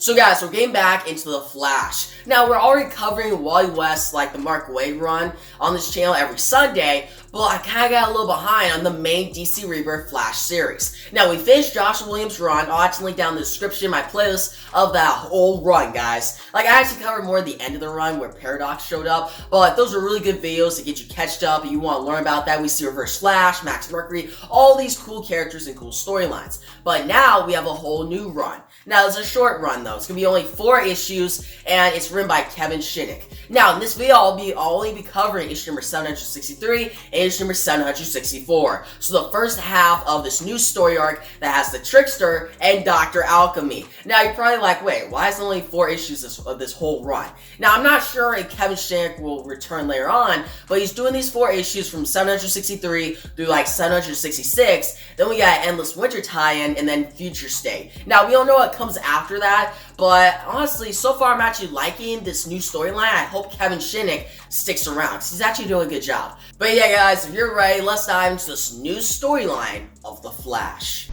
So guys, we're getting back into the Flash. Now, we're already covering Wally West, like the Mark Waid run, on this channel every Sunday, but I kinda got a little behind on the main DC Rebirth Flash series. Now, we finished Joshua Williams' run. I'll actually link down in the description my playlist of that whole run, guys. Like, I actually covered more at the end of the run where Paradox showed up, but those are really good videos to get you catched up and you want to learn about that. We see Reverse Flash, Max Mercury, all these cool characters and cool storylines. But now, we have a whole new run. Now, it's a short run, though. It's going to be only 4 issues, and it's written by Kevin Shinnick. Now, in this video, I'll only be covering issue number 763 and issue number 764. So the first half of this new story arc that has the Trickster and Dr. Alchemy. Now, you're probably like, wait, why is there only 4 issues of this whole run? Now, I'm not sure if Kevin Shinnick will return later on, but he's doing these 4 issues from 763 through like 766. Then we got Endless Winter tie-in, and then Future State. Now, we don't know what comes after that, but honestly, so far I'm actually liking this new storyline. I hope Kevin Shinnick sticks around, because he's actually doing a good job. But yeah, guys, if you're ready, let's dive into this new storyline of The Flash.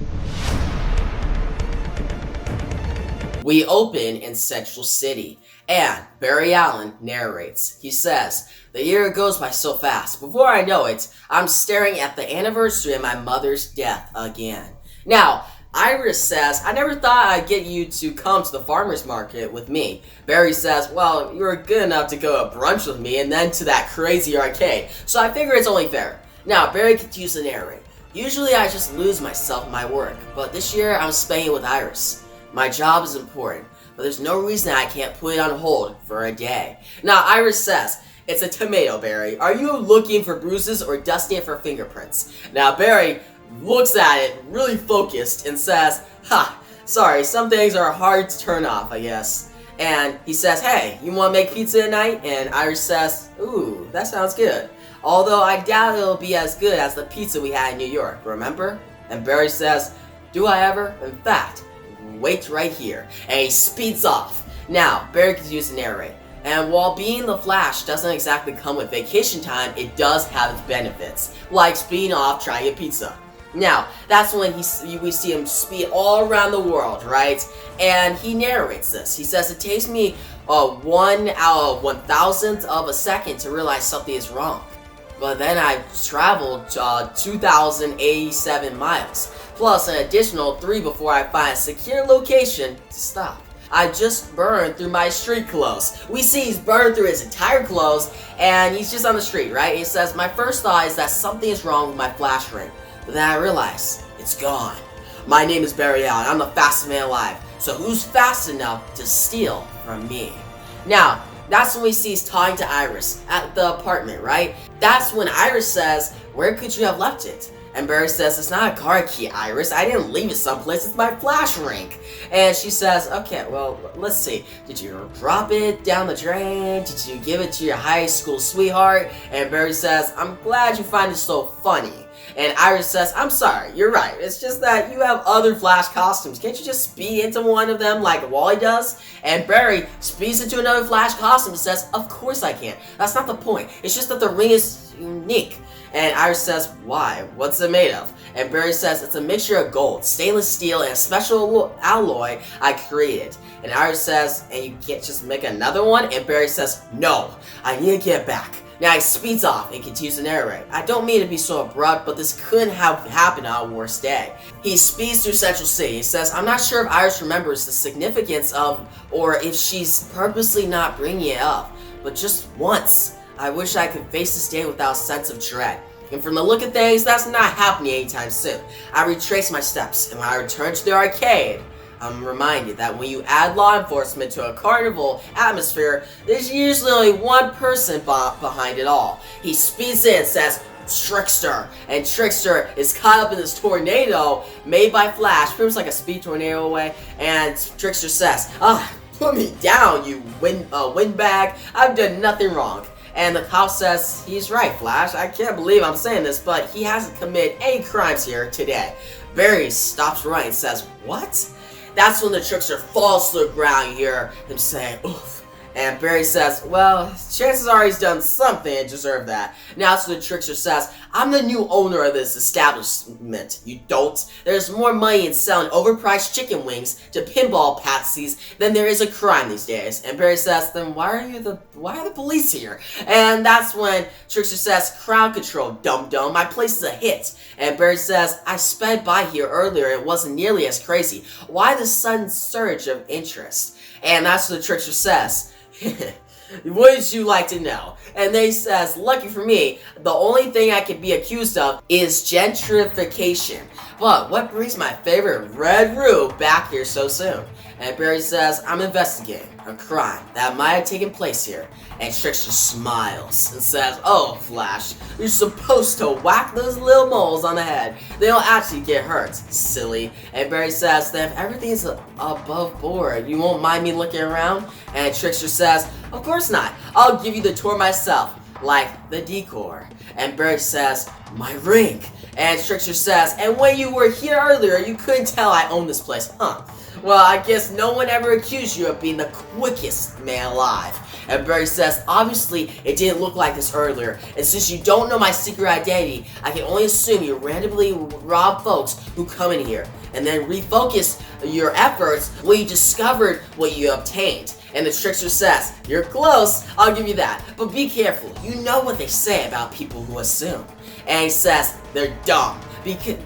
We open in Central City, and Barry Allen narrates. He says, "The year goes by so fast. Before I know it, I'm staring at the anniversary of my mother's death again." Now, Iris says, "I never thought I'd get you to come to the farmer's market with me." Barry says, "Well, you were good enough to go to brunch with me and then to that crazy arcade, so I figure it's only fair." Now, Barry continues to narrate. "Usually I just lose myself in my work, but this year I'm spending it with Iris. My job is important, but there's no reason I can't put it on hold for a day." Now, Iris says, "It's a tomato, Barry. Are you looking for bruises or dusting it for fingerprints?" Now, Barry looks at it, really focused, and says, sorry, some things are hard to turn off, I guess." And he says, "Hey, you want to make pizza tonight?" And Iris says, "Ooh, that sounds good. Although I doubt it'll be as good as the pizza we had in New York, remember?" And Barry says, "Do I ever? In fact, wait right here." And he speeds off. Now, Barry continues to narrate. "And while being the Flash doesn't exactly come with vacation time, it does have its benefits, like speeding off trying to get pizza." Now, that's when we see him speed all around the world, right? And he narrates this. He says, "It takes me 1 out of 1,000th of a second to realize something is wrong. But then I've traveled 2,087 miles, plus an additional 3 before I find a secure location to stop. I just burned through my street clothes." We see he's burned through his entire clothes, and he's just on the street, right? He says, "My first thought is that something is wrong with my flash ring. But then I realize it's gone. My name is Barry Allen. I'm the fastest man alive. So who's fast enough to steal from me?" Now, that's when we see he's talking to Iris at the apartment, right? That's when Iris says, "Where could you have left it?" And Barry says, "It's not a car key, Iris. I didn't leave it someplace. It's my flash ring." And she says, "Okay, well, let's see. Did you drop it down the drain? Did you give it to your high school sweetheart?" And Barry says, "I'm glad you find it so funny." And Iris says, "I'm sorry, you're right. It's just that you have other Flash costumes. Can't you just speed into one of them like Wally does?" And Barry speeds into another Flash costume and says, "Of course I can. That's not the point. It's just that the ring is unique." And Iris says, "Why? What's it made of?" And Barry says, "It's a mixture of gold, stainless steel, and a special alloy I created." And Iris says, "And you can't just make another one?" And Barry says, "No, I need to get back." Now he speeds off and continues to narrate. "I don't mean to be so abrupt, but this couldn't have happened on a worse day." He speeds through Central City. He says, "I'm not sure if Iris remembers the significance of, or if she's purposely not bringing it up, but just once, I wish I could face this day without a sense of dread. And from the look of things, that's not happening anytime soon." I retrace my steps, and when I return to the arcade, I'm reminded that when you add law enforcement to a carnival atmosphere, there's usually only one person behind it all. He speeds in and says, "Trickster," and Trickster is caught up in this tornado made by Flash, pretty much like a speed tornado away, and Trickster says, "Put me down, you windbag. I've done nothing wrong." And the cop says, "He's right, Flash. I can't believe I'm saying this, but he hasn't committed any crimes here today." Barry stops running and says, "What?" That's when the Trickster falls to the ground. You hear him say, "Oof," And Barry says, well, chances are he's done something to deserve that. Now so the trickster says, I'm the new owner of this establishment, you dolt. There's more money in selling overpriced chicken wings to pinball patsies than there is a crime these days. And Barry says, then why are the police here? And that's when Trickster says, crowd control, dum-dum, my place is a hit. And Barry says, I sped by here earlier and it wasn't nearly as crazy. Why the sudden surge of interest? And that's what the trickster says. Wouldn't you like to know? And they says, lucky for me, the only thing I can be accused of is gentrification. But what brings my favorite Red Rube back here so soon? And Barry says, I'm investigating a crime that might have taken place here. And Trickster smiles and says, oh, Flash, you're supposed to whack those little moles on the head. They don't actually get hurt, silly. And Barry says that if everything is above board, you won't mind me looking around? And Trickster says, of course not. I'll give you the tour myself, like the decor. And Barry says, my ring. And Trickster says, and when you were here earlier, you couldn't tell I own this place, huh? Well, I guess no one ever accused you of being the quickest man alive. And Barry says, obviously, it didn't look like this earlier, and since you don't know my secret identity, I can only assume you randomly rob folks who come in here, and then refocus your efforts when you discovered what you obtained. And the trickster says, you're close, I'll give you that, but be careful, you know what they say about people who assume. And he says, they're dumb.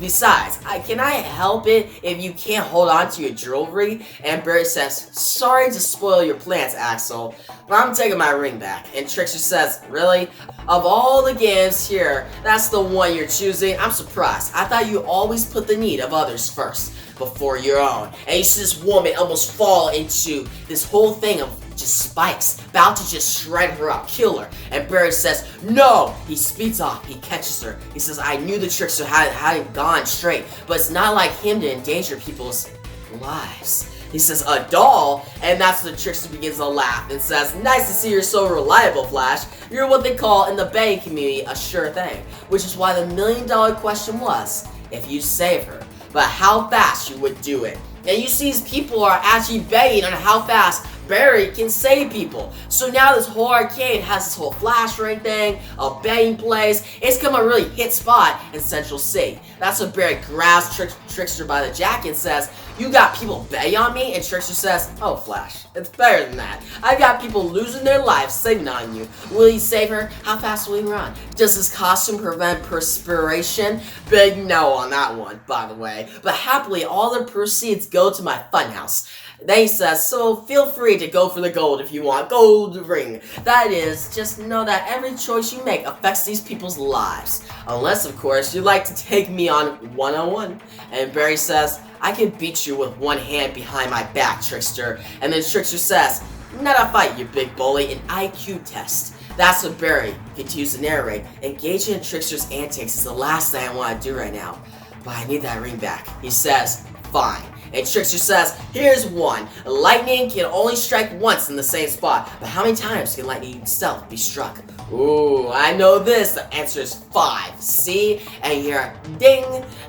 Besides, can I help it if you can't hold on to your jewelry? And Barry says, sorry to spoil your plans, Axel, but I'm taking my ring back. And Trickster says, really? Of all the games here, that's the one you're choosing? I'm surprised. I thought you always put the need of others first, before your own. And you see this woman almost fall into this whole thing of just spikes, about to just shred her up, kill her. And Barry says, no! He speeds off, he catches her. He says, I knew the trickster hadn't gone straight, but it's not like him to endanger people's lives. He says, a doll? And that's when the trickster begins to laugh and says, nice to see you're so reliable, Flash. You're what they call in the betting community a sure thing. Which is why the $1 million question was, if you save her, but how fast you would do it. And you see these people are actually betting on how fast Barry can save people. So now this whole arcade has this whole flash ring thing, a betting place. It's become a really hit spot in Central City. That's when Barry grabs Trickster by the jacket and says, you got people betting on me? And Trickster says, oh Flash, it's better than that. I've got people losing their lives saving on you. Will you save her? How fast will he run? Does his costume prevent perspiration? Big no on that one, by the way. But happily, all the proceeds go to my funhouse. Then he says, so feel free to go for the gold if you want. Gold ring. That is, just know that every choice you make affects these people's lives. Unless, of course, you'd like to take me on one-on-one. And Barry says, I can beat you with one hand behind my back, Trickster. And then Trickster says, not a fight, you big bully, an IQ test. That's what Barry continues to narrate. Engaging in Trickster's antics is the last thing I want to do right now. But I need that ring back. He says, fine. And Trickster says, here's one. Lightning can only strike once in the same spot, but how many times can lightning itself be struck? Ooh, I know this. The answer is 5. See? And you hear a ding,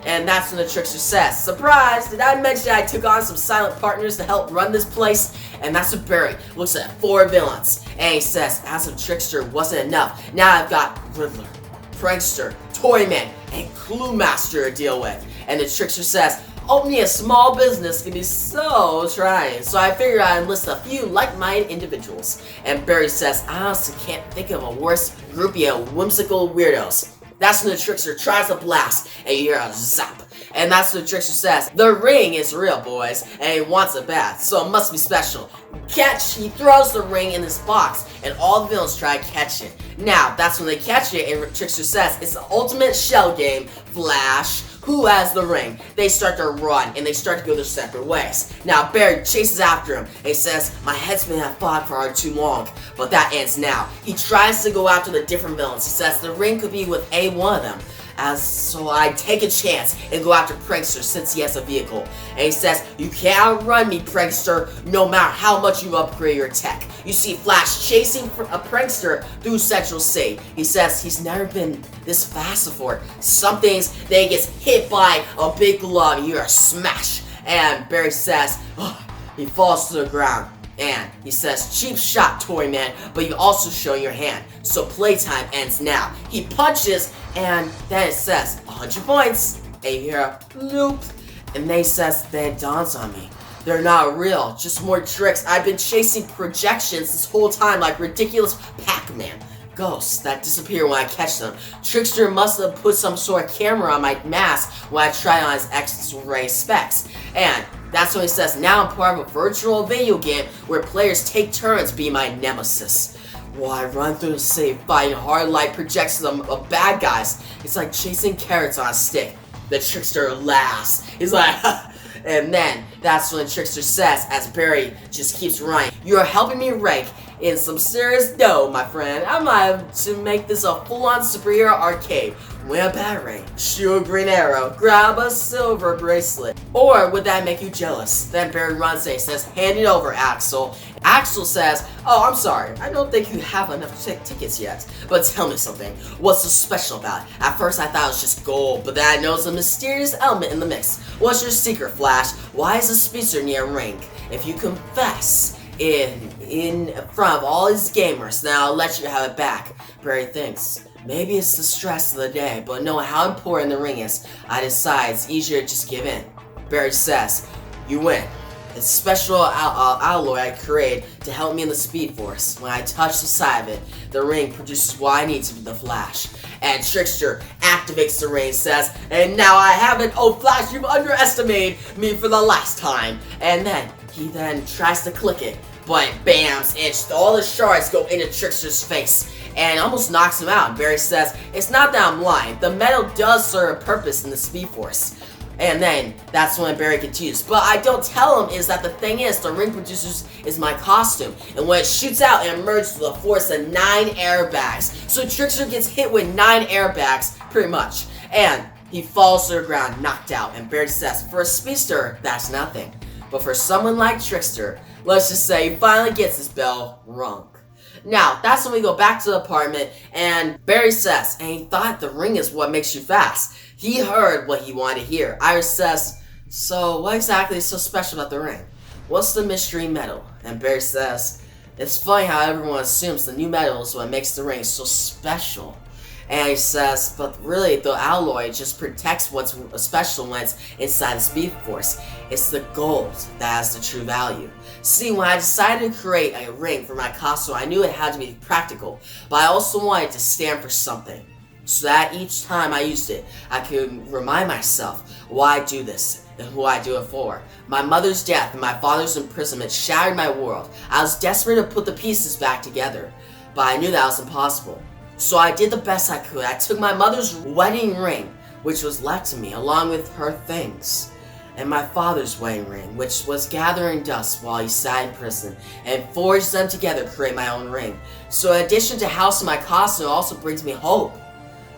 and that's when the Trickster says, surprise! Did I mention I took on some silent partners to help run this place? And that's when Barry looks at 4 villains, and he says, as if Trickster wasn't enough, now I've got Riddler, Prankster, Toyman, and Cluemaster to deal with. And the Trickster says, opening a small business can be so trying, so I figured I'd enlist a few like-minded individuals. And Barry says, I honestly can't think of a worse groupie of whimsical weirdos. That's when the Trickster tries to blast, and you hear a zap. And that's when the Trickster says, the ring is real, boys, and he wants it bad, so it must be special. Catch! He throws the ring in this box, and all the villains try to catch it. Now, that's when they catch it, and Trickster says, it's the ultimate shell game, Flash. Who has the ring? They start to run, and they start to go their separate ways. Now, Barry chases after him, and he says, my head's been at fog for too long, but that ends now. He tries to go after the different villains. He says the ring could be with any one of them. So I take a chance and go after Prankster since he has a vehicle. And he says, you can't outrun me, Prankster, no matter how much you upgrade your tech. You see Flash chasing a Prankster through Central City. He says he's never been this fast before. Some things, then he gets hit by a big glove, you hear a smash. And Barry says, oh, he falls to the ground. And he says, cheap shot, toy man, but you also show your hand. So playtime ends now. He punches, and then it says, 100 points. And you hear a loop. And then he says, then it dawns on me. They're not real, just more tricks. I've been chasing projections this whole time like ridiculous Pac-Man. Ghosts that disappear when I catch them. Trickster must have put some sort of camera on my mask when I tried on his X-ray specs. And that's when he says, now I'm part of a virtual video game where players take turns being my nemesis. While I run through the city fighting hard light projections of bad guys. It's like chasing carrots on a stick. The trickster laughs. He's like, and then that's when the trickster says, as Barry just keeps running, you're helping me rake in some serious dough, my friend. I might have to make this a full-on superhero arcade. Win a battery, shoot a green arrow, grab a silver bracelet. Or would that make you jealous? Then Barry runs and says, hand it over, Axel. Axel says, oh, I'm sorry, I don't think you have enough tickets yet. But tell me something, what's so special about it? At first I thought it was just gold, but then I noticed a mysterious element in the mix. What's your secret, Flash? Why is a speedster near a rink? If you confess in front of all these gamers, then I'll let you have it back. Barry thinks, maybe it's the stress of the day, but knowing how important the ring is, I decide it's easier to just give in. Barry says, you win. It's a special alloy I created to help me in the Speed Force. When I touch the side of it, the ring produces what I need to be the Flash. And Trickster activates the ring and says, and now I have it, oh Flash, you've underestimated me for the last time. And then he tries to click it, but bams, and all the shards go into Trickster's face and almost knocks him out. And Barry says, it's not that I'm lying, the metal does serve a purpose in the Speed Force. And then that's when Barry continues. But I don't tell him is that the thing is, the ring producers is my costume. And when it shoots out, it emerges with a force of 9 airbags. So Trickster gets hit with 9 airbags, pretty much. And he falls to the ground, knocked out. And Barry says, for a speedster, that's nothing. But for someone like Trickster, let's just say he finally gets his bell rung. Now, that's when we go back to the apartment, and Barry says, and he thought the ring is what makes you fast. He heard what he wanted to hear. Iris says, so what exactly is so special about the ring? What's the mystery metal? And Barry says, it's funny how everyone assumes the new metal is what makes the ring so special. And he says, but really the alloy just protects what's special when it's inside the Speed Force. It's the gold that has the true value. See, when I decided to create a ring for my costume, I knew it had to be practical, but I also wanted to stand for something. So that each time I used it, I could remind myself why I do this and who I do it for. My mother's death and my father's imprisonment shattered my world. I was desperate to put the pieces back together, but I knew that was impossible. So I did the best I could. I took my mother's wedding ring, which was left to me, along with her things, and my father's wedding ring, which was gathering dust while he sat in prison, and forged them together to create my own ring. So in addition to housing my costume, it also brings me hope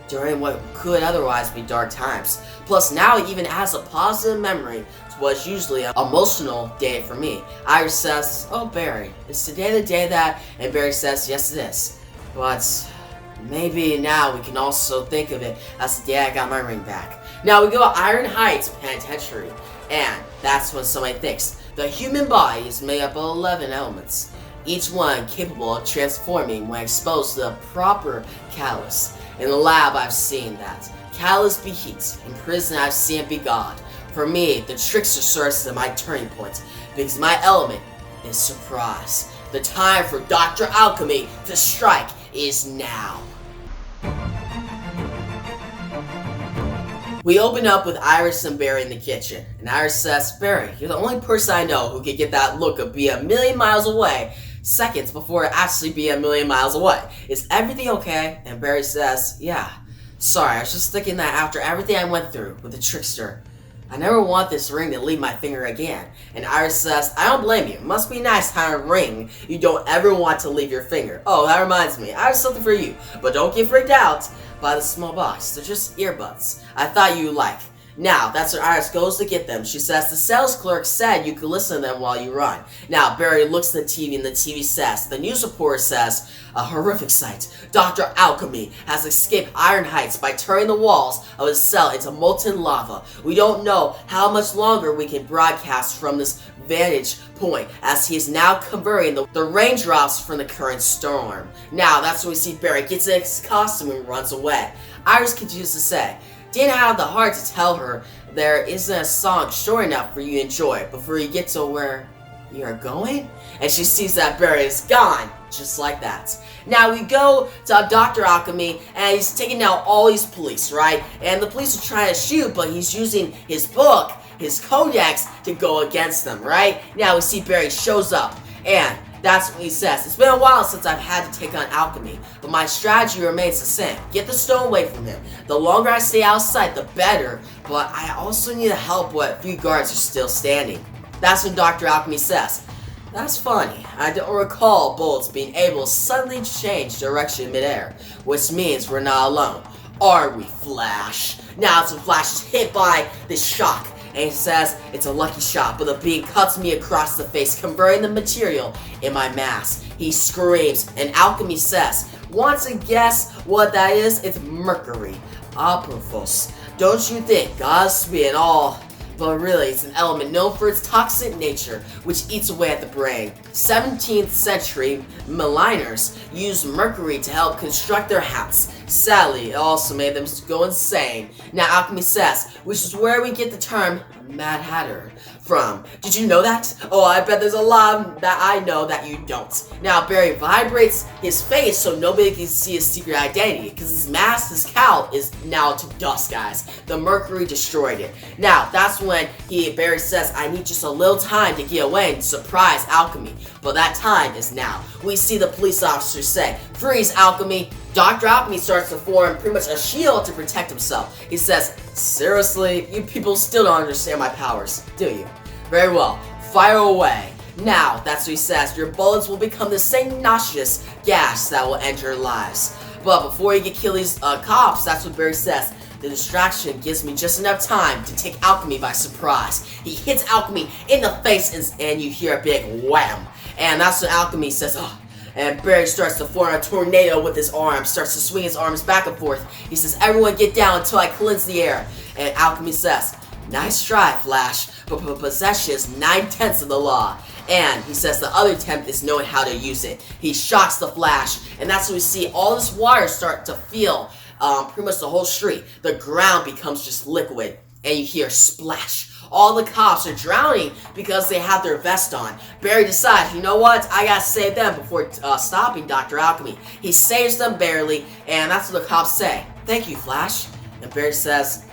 during what could otherwise be dark times. Plus now it even has a positive memory to what's usually an emotional day for me. Iris says, oh Barry, is today the day that, and Barry says, yes it is. But maybe now we can also think of it as the day I got my ring back. Now we go to Iron Heights Penitentiary, and that's when somebody thinks. The human body is made up of 11 elements, each one capable of transforming when exposed to the proper catalyst. In the lab I've seen that. Catalyst be heat, in prison I've seen it be God. For me, the trickster serves as my turning point, because my element is surprise. The time for Dr. Alchemy to strike is now. We open up with Iris and Barry in the kitchen, and Iris says, Barry, you're the only person I know who can get that look of be a million miles away seconds before it actually be a million miles away. Is everything okay? And Barry says, yeah. Sorry, I was just thinking that after everything I went through with the trickster, I never want this ring to leave my finger again. And Iris says, I don't blame you. It must be nice having a ring you don't ever want to leave your finger. Oh, that reminds me. I have something for you. But don't get freaked out by the small box. They're just earbuds. I thought you'd like. Now, that's where Iris goes to get them. She says, the sales clerk said you could listen to them while you run. Now, Barry looks at the TV and the TV says, the news reporter says, a horrific sight. Dr. Alchemy has escaped Iron Heights by turning the walls of his cell into molten lava. We don't know how much longer we can broadcast from this vantage point as he is now converting the raindrops from the current storm. Now, that's when we see Barry gets in his costume and runs away. Iris continues to say, didn't have the heart to tell her there isn't a song short enough for you to enjoy before you get to where you're going? And she sees that Barry is gone, just like that. Now we go to Dr. Alchemy, and he's taking out all these police, right? And the police are trying to shoot, but he's using his book, his codex, to go against them, right? Now we see Barry shows up, and that's what he says. It's been a while since I've had to take on Alchemy, but my strategy remains the same. Get the stone away from him. The longer I stay outside, the better, but I also need help what few guards are still standing. That's when Dr. Alchemy says, that's funny. I don't recall bullets being able to suddenly change direction midair, which means we're not alone. Are we, Flash? Now it's when Flash is hit by this shock, and he says it's a lucky shot, but the beam cuts me across the face, converting the material in my mask. He screams, and Alchemy says, want to guess what that is? It's mercury. Apophos. Don't you think God's being all? But really, it's an element known for its toxic nature, which eats away at the brain. 17th century maliners used mercury to help construct their hats. Sadly, it also made them go insane. Now, Alchemy says, which is where we get the term Mad Hatter from. Did you know that? Oh, I bet there's a lot that I know that you don't. Now, Barry vibrates his face so nobody can see his secret identity, because his mask, his cowl, is now to dust, guys. The mercury destroyed it. Now, that's when Barry says, I need just a little time to get away and surprise Alchemy. But that time is now. We see the police officers say, freeze, Alchemy. Dr. Alchemy starts to form pretty much a shield to protect himself. He says, seriously, you people still don't understand my powers, do you? Very well, fire away. Now, that's what he says, your bullets will become the same nauseous gas that will end your lives. But before you can kill these cops, that's what Barry says, the distraction gives me just enough time to take Alchemy by surprise. He hits Alchemy in the face and you hear a big wham. And that's when Alchemy says, oh. And Barry starts to form a tornado with his arms, starts to swing his arms back and forth. He says, everyone get down until I cleanse the air. And Alchemy says, nice try, Flash, but possession is 9/10 of the law. And he says the other 10th is knowing how to use it. He shocks the Flash, and that's when we see all this water start to fill pretty much the whole street. The ground becomes just liquid, and you hear splash. All the cops are drowning because they have their vest on. Barry decides, you know what? I gotta save them before stopping Dr. Alchemy. He saves them barely, and that's what the cops say. Thank you, Flash. And Barry says,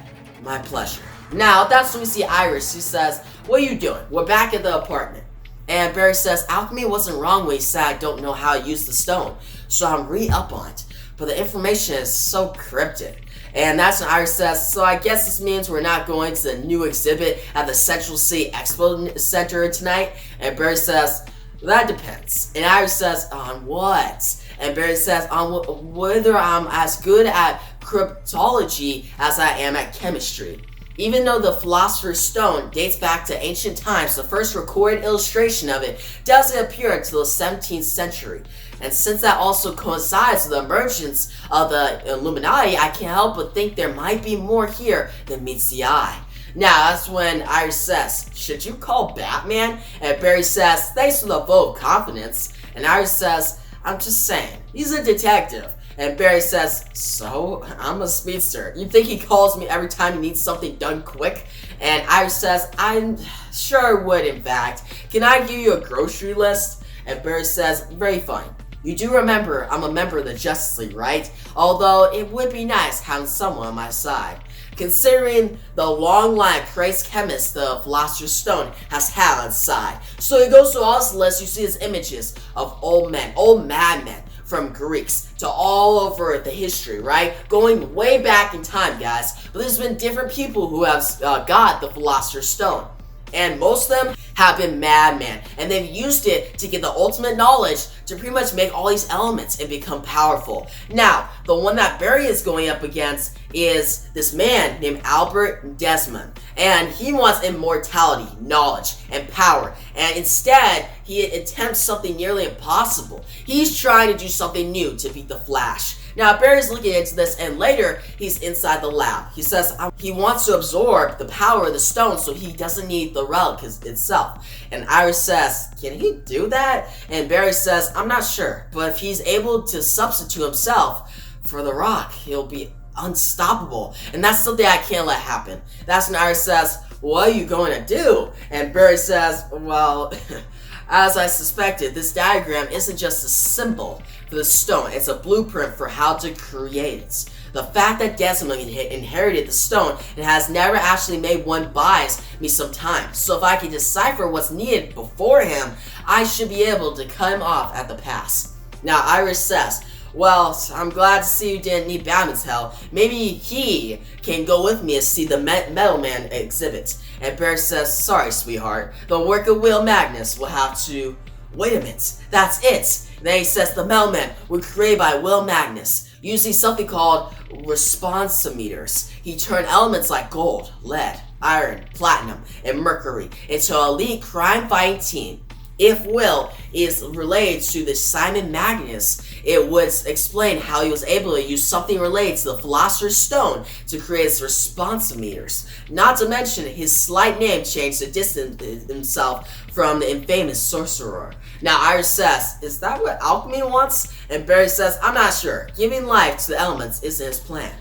my pleasure. Now, that's when we see Iris. She says, what are you doing? We're back at the apartment. And Barry says, Alchemy wasn't wrong when he said I don't know how to use the stone. So I'm re-up on it. But the information is so cryptic. And that's when Iris says, so I guess this means we're not going to the new exhibit at the Central City Expo Center tonight? And Barry says, that depends. And Iris says, on what? And Barry says, on whether I'm as good at cryptology as I am at chemistry. Even though the Philosopher's Stone dates back to ancient times, the first recorded illustration of it doesn't appear until the 17th century. And since that also coincides with the emergence of the Illuminati, I can't help but think there might be more here than meets the eye. Now, that's when Iris says, should you call Batman? And Barry says, thanks for the vote of confidence. And Iris says, I'm just saying, he's a detective. And Barry says, so? I'm a speedster. You think he calls me every time he needs something done quick? And Iris says, I'm sure would, in fact. Can I give you a grocery list? And Barry says, very fine. You do remember I'm a member of the Justice League, right? Although it would be nice having someone on my side. Considering the long line of crazed chemists the Philosopher's Stone has had on side. So he goes through all this list, you see his images of old men, old madmen, from Greeks to all over the history, right? Going way back in time, guys. But there's been different people who have got the Philosopher's Stone. And most of them have been madmen. And they've used it to get the ultimate knowledge to pretty much make all these elements and become powerful. Now, the one that Barry is going up against is this man named Albert Desmond. And he wants immortality, knowledge, and power. And instead, he attempts something nearly impossible. He's trying to do something new to beat the Flash. Now, Barry's looking into this, and later, he's inside the lab. He says he wants to absorb the power of the stone so he doesn't need the relic itself. And Iris says, can he do that? And Barry says, I'm not sure, but if he's able to substitute himself for the rock, he'll be unstoppable. And that's something I can't let happen. That's when Iris says, what are you going to do? And Barry says, well, as I suspected, this diagram isn't just a symbol for the stone, it's a blueprint for how to create it. The fact that Desmond inherited the stone and has never actually made one buys me some time. So if I can decipher what's needed before him, I should be able to cut him off at the pass. Now Iris says, well, I'm glad to see you didn't need Batman's help. Maybe he can go with me and see the Metal Man exhibit. And Barry says, sorry, sweetheart. The work of Will Magnus will have to... Wait a minute, that's it. Then he says the Metal Man were created by Will Magnus, using something called responsometers. He turned elements like gold, lead, iron, platinum, and mercury into an elite crime-fighting team. If Will is related to the Simon Magnus, it would explain how he was able to use something related to the Philosopher's Stone to create his responsometers. Not to mention his slight name change to distance himself from the infamous sorcerer. Now Iris says, is that what Alchemy wants? And Barry says, I'm not sure. Giving life to the elements isn't his plan.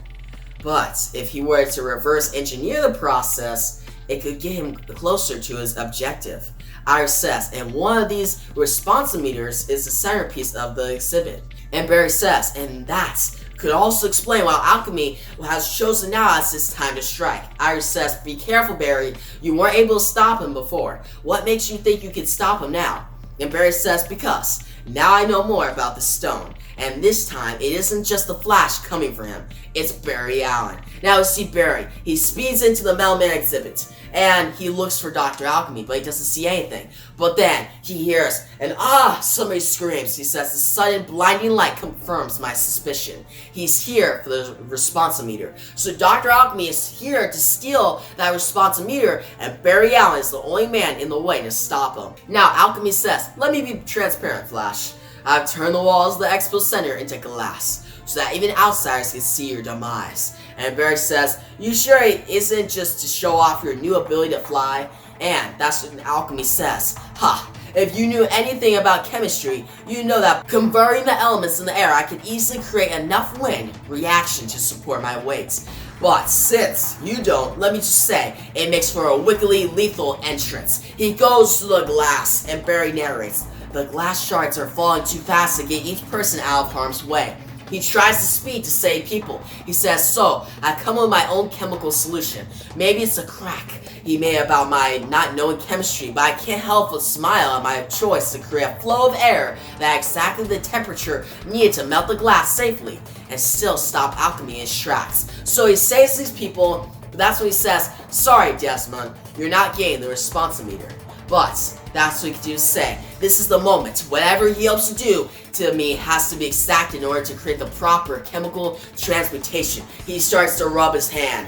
But if he were to reverse engineer the process, it could get him closer to his objective. Iris says, and one of these responsometers is the centerpiece of the exhibit. And Barry says, and that could also explain why Alchemy has chosen now as his time to strike. Iris says, be careful, Barry. You weren't able to stop him before. What makes you think you can stop him now? And Barry says, because now I know more about the stone. And this time, it isn't just the Flash coming for him. It's Barry Allen. Now we see Barry. He speeds into the Metal Man exhibit. And he looks for Dr. Alchemy, but he doesn't see anything. But then, he hears, and somebody screams. He says, the sudden blinding light confirms my suspicion. He's here for the responsometer. So Dr. Alchemy is here to steal that responsometer, and Barry Allen is the only man in the way to stop him. Now, Alchemy says, let me be transparent, Flash. I've turned the walls of the expo center into glass, so that even outsiders can see your demise. And Barry says, you sure it isn't just to show off your new ability to fly? And that's what Alchemy says. Ha! If you knew anything about chemistry, you know that converting the elements in the air, I could easily create enough wind reaction to support my weight. But since you don't, let me just say, it makes for a wickedly lethal entrance. He goes to the glass, and Barry narrates, the glass shards are falling too fast to get each person out of harm's way. He tries to speed to save people. He says, so, I've come up with my own chemical solution. Maybe it's a crack he made about my not knowing chemistry, but I can't help but smile at my choice to create a flow of air that exactly the temperature needed to melt the glass safely and still stop Alchemy in his tracks. So he saves these people, but that's when he says, sorry Desmond, you're not getting the responsometer. But that's what he can do to say, this is the moment. Whatever he hopes to do to me has to be exacted in order to create the proper chemical transmutation. He starts to rub his hand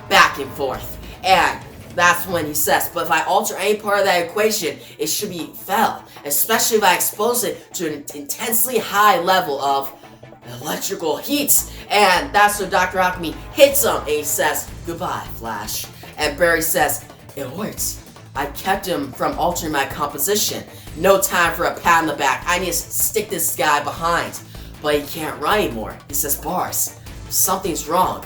back and forth. And that's when he says, but if I alter any part of that equation, it should be fell. Especially if I expose it to an intensely high level of electrical heat. And that's when Dr. Alchemy hits him and he says, goodbye, Flash. And Barry says, it works. I kept him from altering my composition. No time for a pat on the back. I need to stick this guy behind. But he can't run anymore. He says, Bars, something's wrong.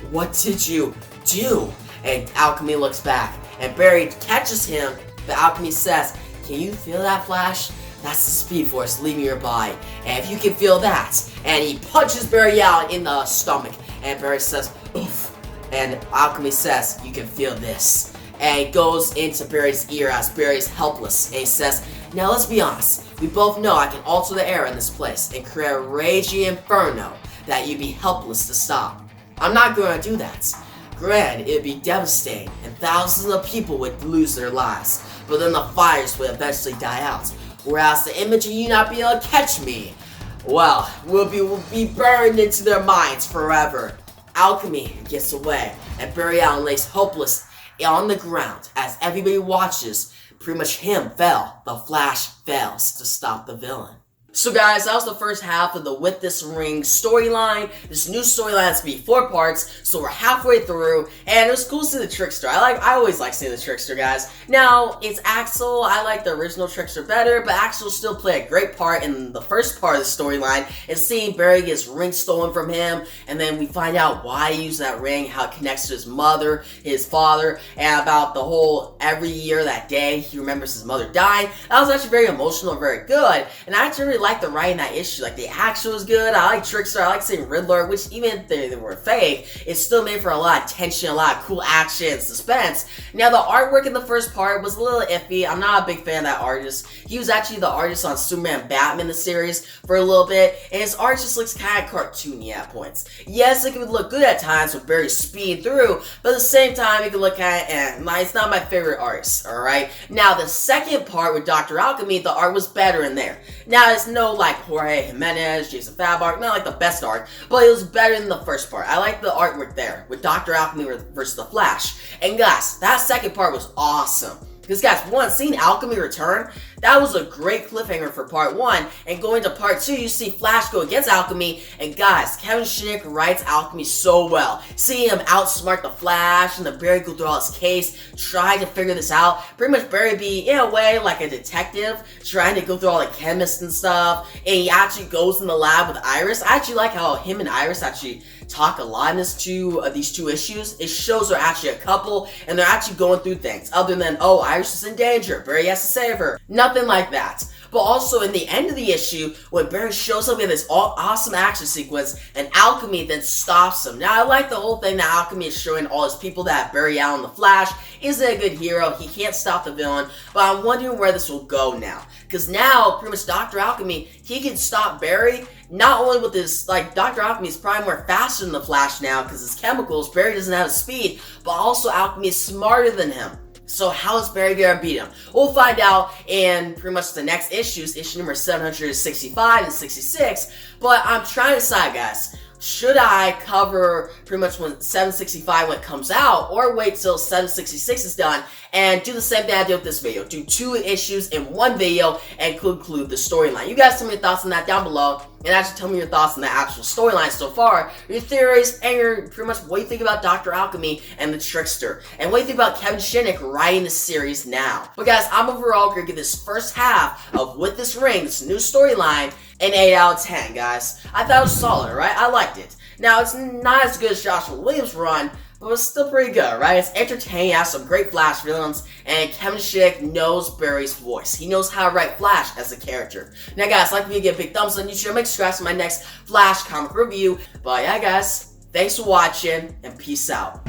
What did you do? And Alchemy looks back. And Barry catches him. But Alchemy says, can you feel that, Flash? That's the Speed Force leaving your body. And if you can feel that. And he punches Barry Allen in the stomach. And Barry says, oof. And Alchemy says, you can feel this. And it goes into Barry's ear as Barry's helpless. And he says, now let's be honest. We both know I can alter the air in this place and create a raging inferno that you'd be helpless to stop. I'm not going to do that. Granted, it'd be devastating and thousands of people would lose their lives. But then the fires would eventually die out. Whereas the image of you not being able to catch me, well, will be burned into their minds forever. Alchemy gets away and Barry Allen lays hopeless on the ground as everybody watches. Pretty much him fell. The Flash fails to stop the villain. So guys, that was the first half of the With This Ring storyline. This new storyline has to be 4 parts, so we're halfway through, and it was cool to see the Trickster. I always like seeing the Trickster, guys. Now, it's Axel. I like the original Trickster better, but Axel still played a great part in the first part of the storyline, and seeing Barry get his ring stolen from him, and then we find out why he used that ring, how it connects to his mother, his father, and about the whole every year that day he remembers his mother dying. That was actually very emotional and very good, and I actually really like the writing that issue. Like, the action was good. I like Trickster. I like seeing Riddler, which even if they were fake, it still made for a lot of tension, a lot of cool action and suspense. Now, the artwork in the first part was a little iffy. I'm not a big fan of that artist. He was actually the artist on Superman and Batman the series for a little bit, and his art just looks kind of cartoony at points. Yes, it could look good at times with Barry speeding through, but at the same time, it could look kind of it's not my favorite artist, alright? Now, the second part with Dr. Alchemy, the art was better in there. Now, it's no like Jorge Jimenez, Jason Fabart, not like the best art, but it was better than the first part. I like the artwork there with Dr. Alchemy versus the Flash. And guys, that second part was awesome. Because guys, one, seeing Alchemy return, that was a great cliffhanger for part 1, and going to part 2, you see Flash go against Alchemy, and guys, Kevin Shinick writes Alchemy so well. Seeing him outsmart the Flash, and the Barry go through all his case, trying to figure this out, pretty much Barry be, in a way, like a detective, trying to go through all the chemists and stuff, and he actually goes in the lab with Iris. I actually like how him and Iris actually talk a lot in these two issues. It shows they're actually a couple, and they're actually going through things, other than, oh, Iris is in danger, Barry has to save her. Nothing like that. But also in the end of the issue, when Barry shows up in this awesome action sequence, and Alchemy then stops him. Now, I like the whole thing that Alchemy is showing all his people that Barry Allen the Flash isn't a good hero. He can't stop the villain. But I'm wondering where this will go now. Because now, pretty much Dr. Alchemy, he can stop Barry. Not only with his, Dr. Alchemy is probably more faster than the Flash now because his chemicals, Barry doesn't have the speed, but also Alchemy is smarter than him. So how is Barry gonna beat him? We'll find out in pretty much the next issues, issue number 765 and 66, but I'm trying to decide, guys. Should I cover pretty much when 765 when it comes out, or wait till 766 is done and do the same thing I did with this video? Do 2 issues in one video and conclude the storyline. You guys tell me your thoughts on that down below, and actually tell me your thoughts on the actual storyline so far, your theories, and pretty much what you think about Dr. Alchemy and the Trickster, and what you think about Kevin Shinick writing the series now. But guys, I'm overall gonna give this first half of With This Ring, this new storyline, an 8 out of 10, guys. I thought it was solid, right? I liked it. Now, it's not as good as Joshua Williams' run, but it's still pretty good, right? It's entertaining, it has some great Flash villains, and Kevin Shinick knows Barry's voice. He knows how to write Flash as a character. Now, guys, like me, give a big thumbs up on YouTube, make subscribe to my next Flash comic review. But yeah, guys, thanks for watching, and peace out.